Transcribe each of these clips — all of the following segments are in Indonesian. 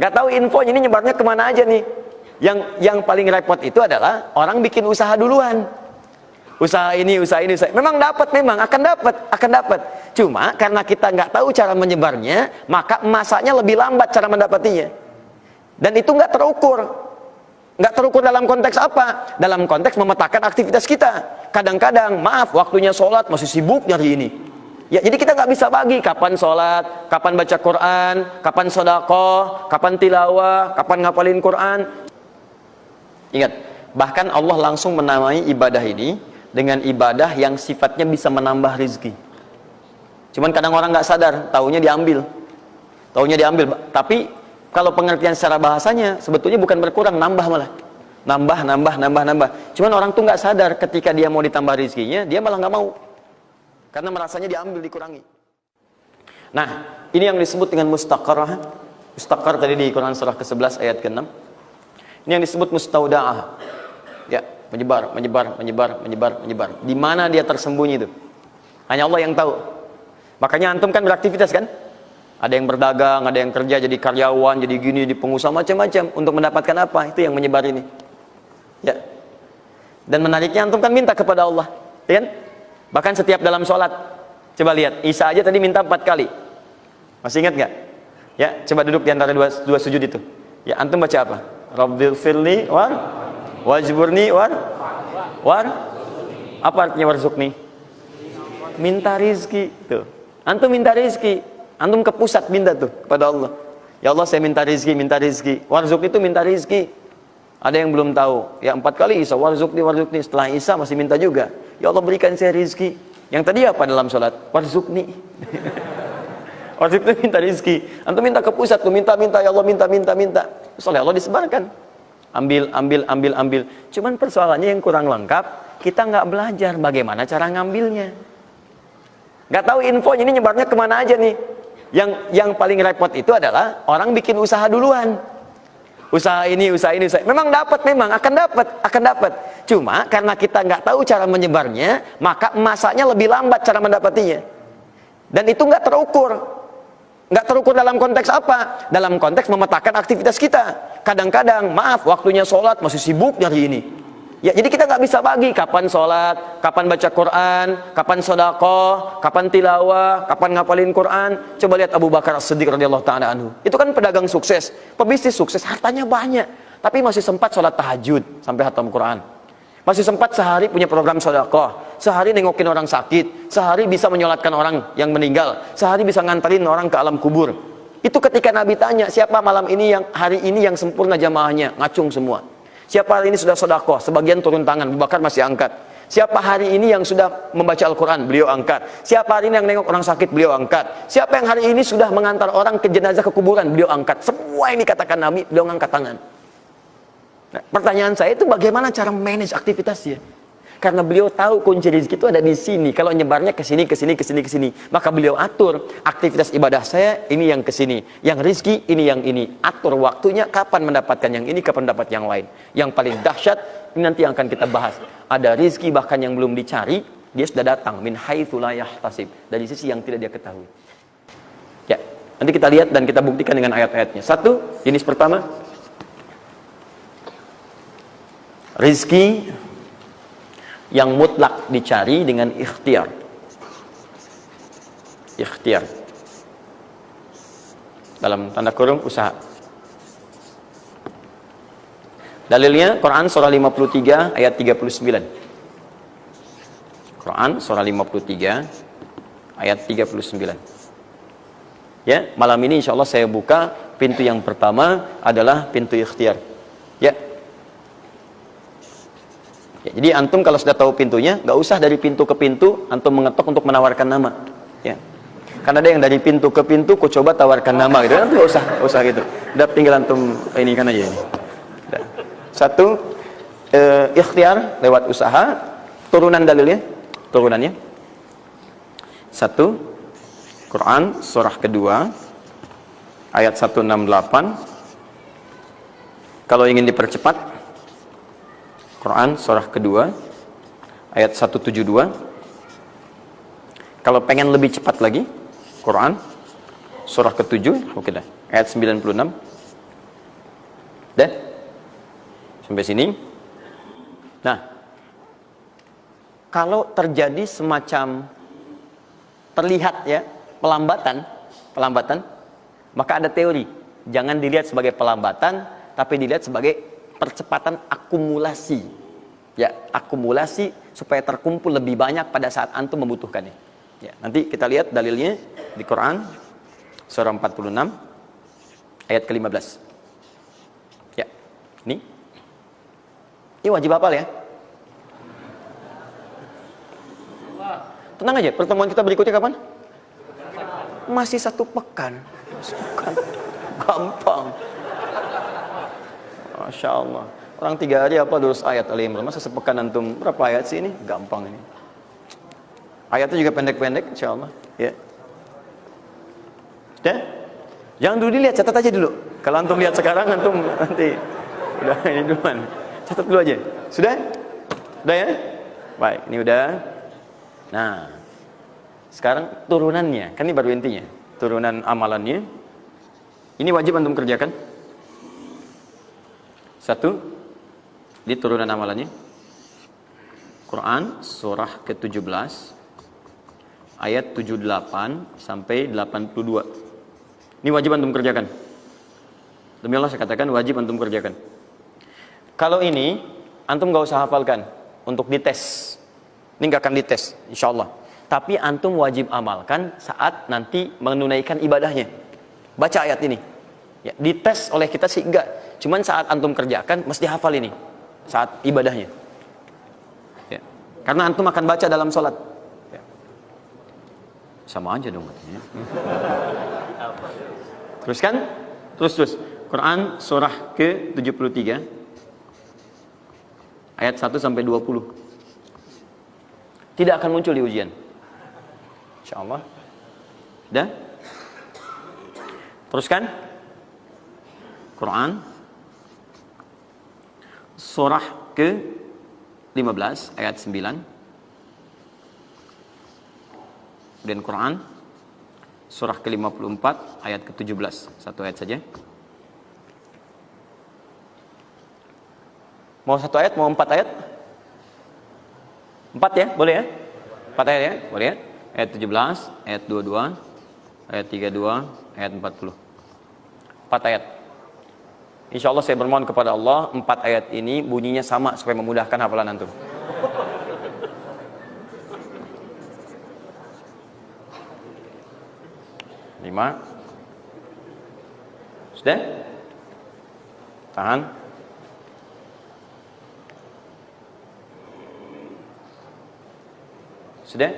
Nggak tahu infonya ini nyebarnya kemana aja nih. Yang paling repot itu adalah orang bikin usaha duluan. Usaha ini. Memang dapat, memang akan dapat. Cuma karena kita nggak tahu cara menyebarnya, maka masanya lebih lambat cara mendapatinya. Dan itu nggak terukur. Nggak terukur dalam konteks apa? Dalam konteks memetakan aktivitas kita. Kadang-kadang, maaf, waktunya sholat masih sibuk nyari ini. Ya, jadi kita nggak bisa bagi kapan sholat, kapan baca Quran, kapan sedekah, kapan tilawah, kapan ngapalin Quran. Ingat, bahkan Allah langsung menamai ibadah ini dengan ibadah yang sifatnya bisa menambah rizki. Cuman kadang orang nggak sadar, taunya diambil. Tapi kalau pengertian secara bahasanya sebetulnya bukan berkurang, nambah malah. Nambah. Cuman orang tuh nggak sadar ketika dia mau ditambah rizkinya, dia malah nggak mau. Karena merasanya diambil, dikurangi. Nah, ini yang disebut dengan mustaqarrah. Mustaqar tadi di Quran surah ke-11 ayat ke-6. Ini yang disebut mustauda'ah. Ya, menyebar. Di mana dia tersembunyi itu? Hanya Allah yang tahu. Makanya antum kan beraktivitas kan? Ada yang berdagang, ada yang kerja jadi karyawan, jadi gini, jadi pengusaha macam-macam untuk mendapatkan apa? Itu yang menyebar ini. Ya. Dan menariknya antum kan minta kepada Allah, ya kan? Bahkan setiap dalam sholat. Coba lihat, Isa aja tadi minta 4 kali. Masih ingat nggak? Ya, coba duduk di antara dua sujud itu. Ya, antum baca apa? Rabbighfirli wajburni apa artinya warzuqni? Minta rizki tuh. Antum minta rizki, antum ke pusat minta tuh kepada Allah. Ya Allah, saya minta rizki. Warzuq itu minta rizki. Ada yang belum tahu. Ya 4 kali Isa warzuqni. Setelah Isa masih minta juga. Ya Allah, berikan saya rizki. Yang tadi apa dalam sholat? Warzuqni. Warzuq itu minta rizki. Antum minta ke pusat tuh, minta. Ya Allah, minta. Soalnya Allah disebarkan. Ambil. Cuman persoalannya yang kurang lengkap, kita nggak belajar bagaimana cara ngambilnya. Nggak tahu infonya ini nyebarnya kemana aja nih. Yang paling repot itu adalah orang bikin usaha duluan. Usaha ini. Memang dapat, memang akan dapat. Cuma karena kita nggak tahu cara menyebarnya, maka masanya lebih lambat cara mendapatinya. Dan itu nggak terukur. Nggak terukur dalam konteks apa? Dalam konteks memetakan aktivitas kita. Kadang-kadang, maaf, waktunya sholat masih sibuk nyari ini. Ya, jadi kita nggak bisa bagi kapan sholat, kapan baca Quran, kapan sedekah, kapan tilawah, kapan ngapalin Quran. Coba lihat Abu Bakar As-Siddiq radhiyallahu ta'ala anhu. Itu kan pedagang sukses, pebisnis sukses, hartanya banyak, tapi masih sempat sholat tahajud sampai khatam Quran. Masih sempat sehari punya program sedekah, sehari nengokin orang sakit, sehari bisa menyolatkan orang yang meninggal, sehari bisa nganterin orang ke alam kubur. Itu ketika Nabi tanya, siapa malam ini hari ini yang sempurna jamaahnya, ngacung semua. Siapa hari ini sudah sedekah, sebagian turun tangan, Abu Bakar masih angkat. Siapa hari ini yang sudah membaca Al-Quran, beliau angkat. Siapa hari ini yang nengok orang sakit, beliau angkat. Siapa yang hari ini sudah mengantar orang ke jenazah ke kuburan, beliau angkat. Semua ini katakan Nabi, beliau angkat tangan. Nah, pertanyaan saya itu bagaimana cara manage aktivitasnya? Karena beliau tahu kunci rezeki itu ada di sini. Kalau nyebarnya ke sini, maka beliau atur aktivitas ibadah saya ini yang ke sini, yang rezeki ini yang ini. Atur waktunya kapan mendapatkan yang ini, kapan mendapat yang lain. Yang paling dahsyat ini nanti yang akan kita bahas. Ada rezeki bahkan yang belum dicari, dia sudah datang min haitsu la yahtasib, dari sisi yang tidak dia ketahui. Ya, nanti kita lihat dan kita buktikan dengan ayat-ayatnya. Satu, jenis pertama, rizki yang mutlak dicari dengan ikhtiar. Ikhtiar dalam tanda kurung usaha. Dalilnya Quran surah 53 ayat 39. Quran surah 53 ayat 39. Ya, malam ini insyaallah saya buka pintu yang pertama adalah pintu ikhtiar. Ya. Ya, jadi antum kalau sudah tahu pintunya, nggak usah dari pintu ke pintu antum mengetok untuk menawarkan nama. Ya, karena ada yang dari pintu ke pintu, ku coba tawarkan nama gitu. Antum nggak usah gitu. Udah tinggal antum ini kan aja ini. Udah. Satu, ikhtiar lewat usaha. Turunan turunannya. Satu, Quran surah kedua ayat 168. Kalau ingin dipercepat, Quran surah kedua ayat 172. Kalau pengen lebih cepat lagi, Quran surah ke-7 ayat 96. Sudah? Sampai sini. Nah, kalau terjadi semacam terlihat ya pelambatan, maka ada teori. Jangan dilihat sebagai pelambatan, tapi dilihat sebagai percepatan akumulasi. Ya, akumulasi supaya terkumpul lebih banyak pada saat antum membutuhkannya. Ya, nanti kita lihat dalilnya di Quran surah 46 ayat ke-15. Ya. Ini wajib hafal ya. Tenang aja, pertemuan kita berikutnya kapan? Masih 1 pekan. Gampang. Masya Allah. Orang 3 hari apa 200 ayat Al-Imran. Masa sepekan antum berapa ayat sih ini? Gampang ini. Ayatnya juga pendek-pendek, insya Allah. Ya. Sudah? Jangan dulu dilihat, catat aja dulu. Kalau antum lihat sekarang, antum nanti udah ini duluan. Catat dulu aja. Sudah? Sudah ya? Baik, ini udah. Nah, sekarang turunannya, kan ini baru intinya. Turunan amalannya. Ini wajib antum kerjakan. 1. Di turunan amalannya. Quran surah ke-17 ayat 78 sampai 82. Ini wajib antum kerjakan. Demi Allah saya katakan wajib antum kerjakan. Kalau ini antum gak usah hafalkan untuk dites. Ini gak akan dites insyaallah. Tapi antum wajib amalkan saat nanti menunaikan ibadahnya. Baca ayat ini. Ya, dites oleh kita sih enggak. Cuman saat antum kerjakan mesti hafal ini saat ibadahnya. Ya. Karena antum akan baca dalam sholat. Ya. Sama aja dong katanya. Terus kan? Terus. Quran surah ke-73 ayat 1 sampai 20. Tidak akan muncul di ujian. Insyaallah. Dah? Teruskan. Quran surah ke-15 ayat 9. Dan Quran surah ke-54 ayat ke-17. 1 ayat saja. Mau 1 ayat, mau 4 ayat? 4 ya, boleh ya? 4 ayat ya, boleh ya? Ayat 17, ayat 22, ayat 32, ayat 40. 4 ayat. Insya Allah saya bermohon kepada Allah 4 ayat ini bunyinya sama supaya memudahkan hafalan antum. Lima. Sudah? Tahan. Sudah?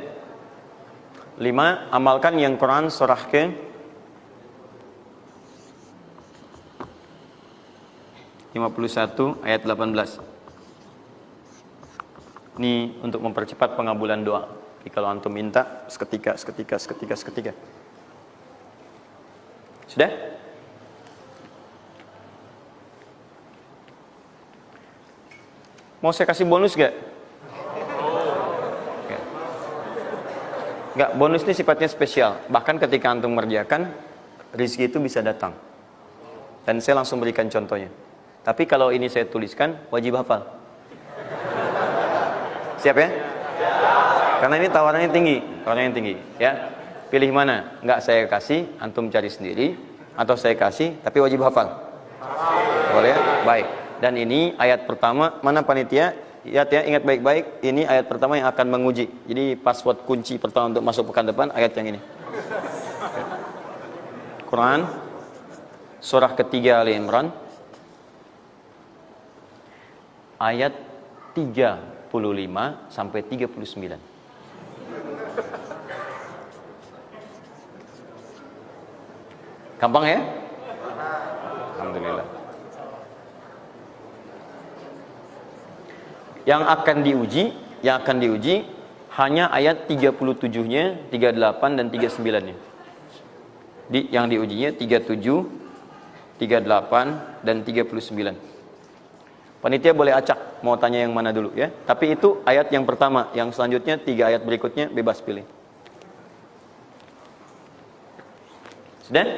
5. Amalkan yang Quran surah ke 51 ayat 18. Ini untuk mempercepat pengabulan doa. Jadi kalau antum minta seketika. Sudah? Mau saya kasih bonus gak? Enggak, bonus ini sifatnya spesial. Bahkan ketika antum mengerjakan, rezeki itu bisa datang. Dan saya langsung berikan contohnya. Tapi kalau ini saya tuliskan, wajib hafal. Siap ya? Karena ini tawarannya tinggi, ya. Pilih mana? Enggak saya kasih, antum cari sendiri, atau saya kasih, tapi wajib hafal. Boleh ya? Baik. Dan ini ayat pertama, mana panitia? Lihat ya, ingat baik-baik, ini ayat pertama yang akan menguji. Jadi password kunci pertama untuk masuk pekan depan, ayat yang ini. Quran, surah ketiga Al-Imran, ayat 35 sampai 39. Gampang ya? Alhamdulillah. Yang akan diuji hanya ayat 37-nya, 38 dan 39-nya. Yang diujinya 37, 38 dan 39. Panitia boleh acak mau tanya yang mana dulu ya. Tapi itu ayat yang pertama, yang selanjutnya 3 ayat berikutnya bebas pilih. Sudah?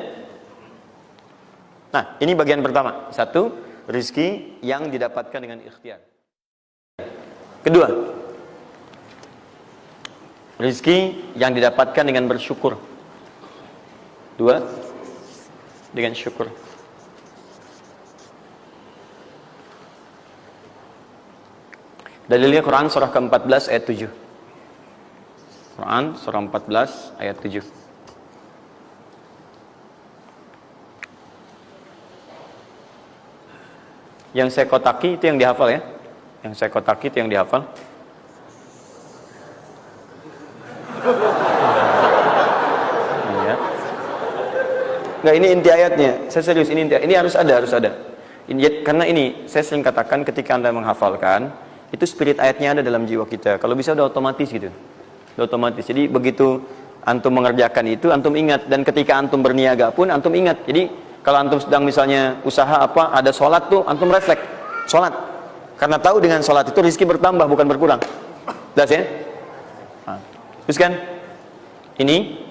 Nah, ini bagian pertama. 1, Rizki yang didapatkan dengan ikhtiar. Kedua, rizki yang didapatkan dengan bersyukur. Dua, dengan syukur. Dalilnya Quran surah ke-14 ayat 7. Quran surah 14 ayat 7. Yang saya kotaki itu yang dihafal ya. Yang saya kotaki itu yang dihafal. Iya. Enggak, ini inti ayatnya. Saya serius, ini inti. Ini harus ada. Karena ini saya sering katakan ketika Anda menghafalkan, itu spirit ayatnya ada dalam jiwa kita. Kalau bisa udah otomatis gitu. Udah otomatis. Jadi begitu antum mengerjakan itu, antum ingat. Dan ketika antum berniaga pun, antum ingat. Jadi kalau antum sedang misalnya usaha apa, ada sholat tuh, antum refleks sholat. Karena tahu dengan sholat itu rezeki bertambah, bukan berkurang. Jelas ya? Nah, terus kan? Ini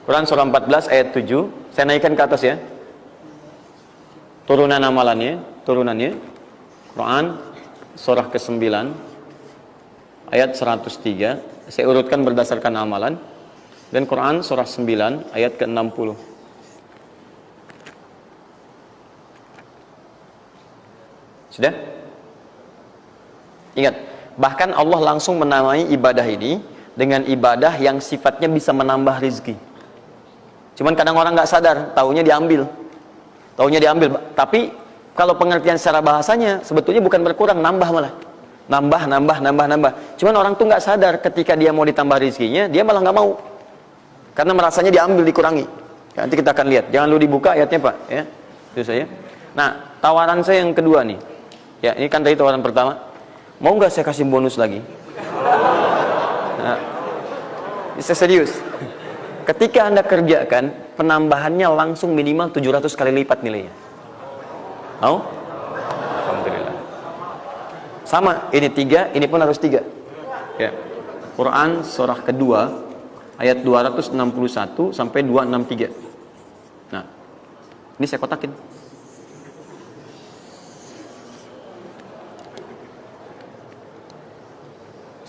Quran surah 14 ayat 7. Saya naikkan ke atas ya. Turunannya Quran surah ke-9 ayat 103. Saya urutkan berdasarkan amalan. Dan Quran surah 9 ayat ke-60. Sudah? Ingat, bahkan Allah langsung menamai ibadah ini dengan ibadah yang sifatnya bisa menambah rezeki. Cuman kadang orang nggak sadar, taunya diambil. Tapi kalau pengertian secara bahasanya sebetulnya bukan berkurang, nambah malah. Nambah. Cuman orang tuh nggak sadar ketika dia mau ditambah rezekinya, dia malah nggak mau. Karena merasanya diambil, dikurangi. Nanti kita akan lihat. Jangan lu dibuka ayatnya, Pak, ya. Itu saya. Nah, tawaran saya yang kedua nih. Ya, ini kan tadi tawaran pertama. Mau nggak saya kasih bonus lagi? Nah, ini saya serius. Ketika Anda kerjakan, penambahannya langsung minimal 700 kali lipat nilainya. Mau? Alhamdulillah. Sama, ini 3, ini pun harus 3. Ya. Quran surah kedua ayat 261 sampai 263. Nah, ini saya kotakin.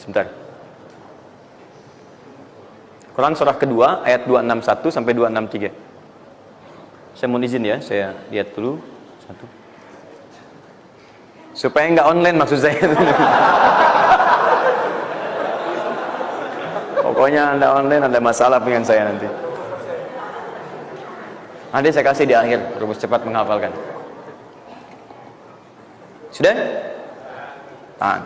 Sebentar. Quran surah kedua ayat 261 sampai 263. Saya mohon izin ya, saya lihat dulu satu. Supaya nggak online maksud saya. Pokoknya Anda online ada masalah dengan saya nanti. Nanti saya kasih di akhir, rumus cepat menghafalkan. Sudah? Tahan.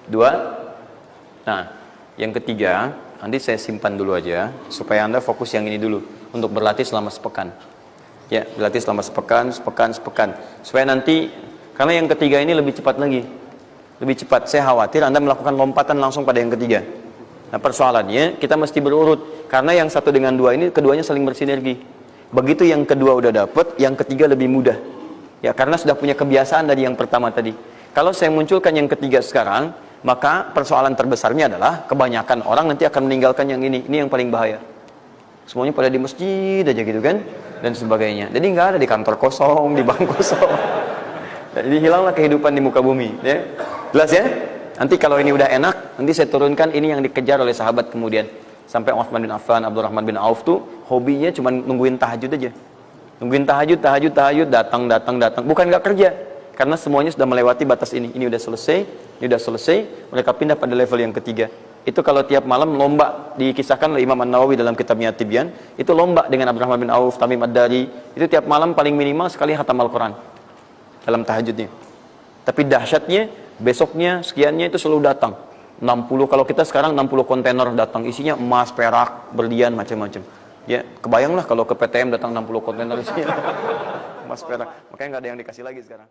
2. Nah, yang ketiga, nanti saya simpan dulu aja supaya Anda fokus yang ini dulu untuk berlatih selama sepekan. Ya, berlatih selama sepekan. Supaya nanti, karena yang ketiga ini lebih cepat lagi. Lebih cepat. Saya khawatir Anda melakukan lompatan langsung pada yang ketiga. Nah, persoalannya kita mesti berurut karena yang satu dengan dua ini keduanya saling bersinergi. Begitu yang kedua udah dapet, yang ketiga lebih mudah. Ya, karena sudah punya kebiasaan dari yang pertama tadi. Kalau saya munculkan yang ketiga sekarang, maka persoalan terbesarnya adalah kebanyakan orang nanti akan meninggalkan yang ini yang paling bahaya. Semuanya pada di masjid aja gitu kan, dan sebagainya. Jadi nggak ada di kantor kosong, di bank kosong. Jadi hilanglah kehidupan di muka bumi. Ya. Jelas ya? Nanti kalau ini udah enak, nanti saya turunkan ini yang dikejar oleh sahabat kemudian. Sampai Utsman bin Affan, Abdurrahman bin Auf tuh hobinya cuma nungguin tahajud aja. Nungguin tahajud, datang. Bukan nggak kerja. Karena semuanya sudah melewati batas ini. Ini udah selesai, mereka pindah pada level yang ketiga. Itu kalau tiap malam lomba, dikisahkan oleh Imam An-Nawawi dalam kitabnya Tibyan, itu lomba dengan Abdurrahman bin Auf, Tamim Ad-Dari, itu tiap malam paling minimal sekali khatam Al-Quran dalam tahajudnya. Tapi dahsyatnya, besoknya, sekiannya itu selalu datang. 60, kalau kita sekarang 60 kontainer datang, isinya emas, perak, berlian, macam-macam. Ya, kebayanglah kalau ke PTM datang 60 kontainer isinya emas, perak. Makanya nggak ada yang dikasih lagi sekarang.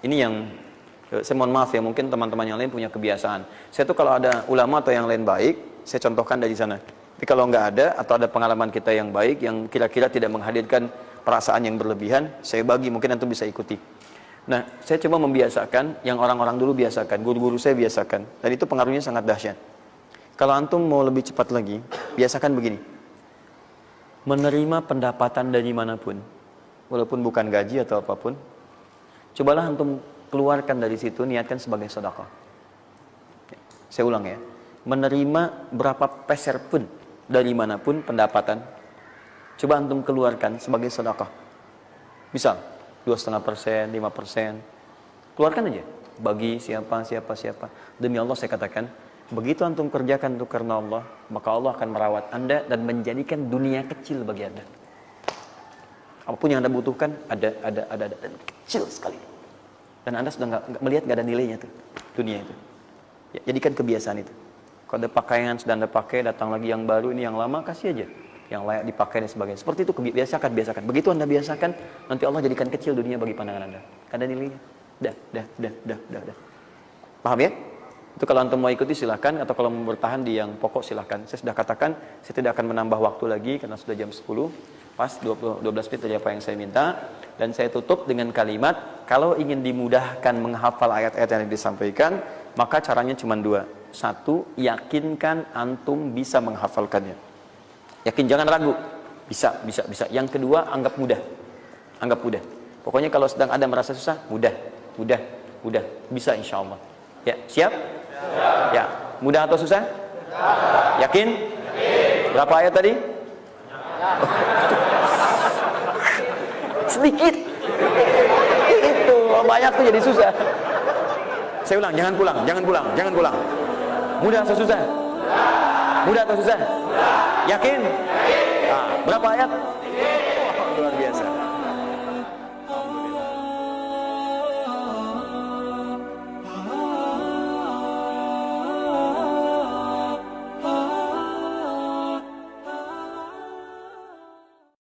Ini yang saya mohon maaf ya, mungkin teman-teman yang lain punya kebiasaan. Saya tuh kalau ada ulama atau yang lain baik, saya contohkan dari sana. Tapi kalau nggak ada, atau ada pengalaman kita yang baik, yang kira-kira tidak menghadirkan perasaan yang berlebihan, saya bagi, mungkin antum bisa ikuti. Nah, saya coba membiasakan, yang orang-orang dulu biasakan, guru-guru saya biasakan. Dan itu pengaruhnya sangat dahsyat. Kalau antum mau lebih cepat lagi, biasakan begini. Menerima pendapatan dari manapun. walaupun bukan gaji atau apapun, cobalah antum keluarkan dari situ, niatkan sebagai sedekah. Saya ulang ya, menerima berapa peser pun dari manapun pendapatan, coba antum keluarkan sebagai sedekah. Misal 2,5%, 5%, keluarkan aja. Bagi siapa. Demi Allah saya katakan, begitu antum kerjakan itu karena Allah, maka Allah akan merawat anda dan menjadikan dunia kecil bagi anda. Apapun yang anda butuhkan, ada dan kecil sekali. Dan anda sudah melihat nggak ada nilainya tuh dunia itu. Ya, jadikan kebiasaan itu. Kalau ada pakaian sudah anda pakai, datang lagi yang baru, ini yang lama kasih aja, yang layak dipakai dan sebagainya. Seperti itu biasakan. Begitu anda biasakan, nanti Allah jadikan kecil dunia bagi pandangan anda. Ada nilainya. Dah. Paham ya? Itu kalau antum mau ikuti silahkan, atau kalau mau bertahan di yang pokok silahkan. Saya sudah katakan, saya tidak akan menambah waktu lagi karena sudah jam 10. Pas 12 menit dari apa yang saya minta. Dan saya tutup dengan kalimat, kalau ingin dimudahkan menghafal ayat-ayat yang disampaikan, maka caranya cuma dua. Satu, yakinkan antum bisa menghafalkannya. Yakin, jangan ragu. Bisa. Yang kedua, anggap mudah. Pokoknya kalau sedang ada merasa susah, mudah. Bisa insya Allah. Ya, siap? Ya, mudah atau susah? Yakin? Berapa ayat tadi? Sedikit. Itu banyak tuh jadi susah. Saya ulang, jangan pulang. Mudah atau susah? Yakin? Nah, berapa ayat? Oh, luar biasa.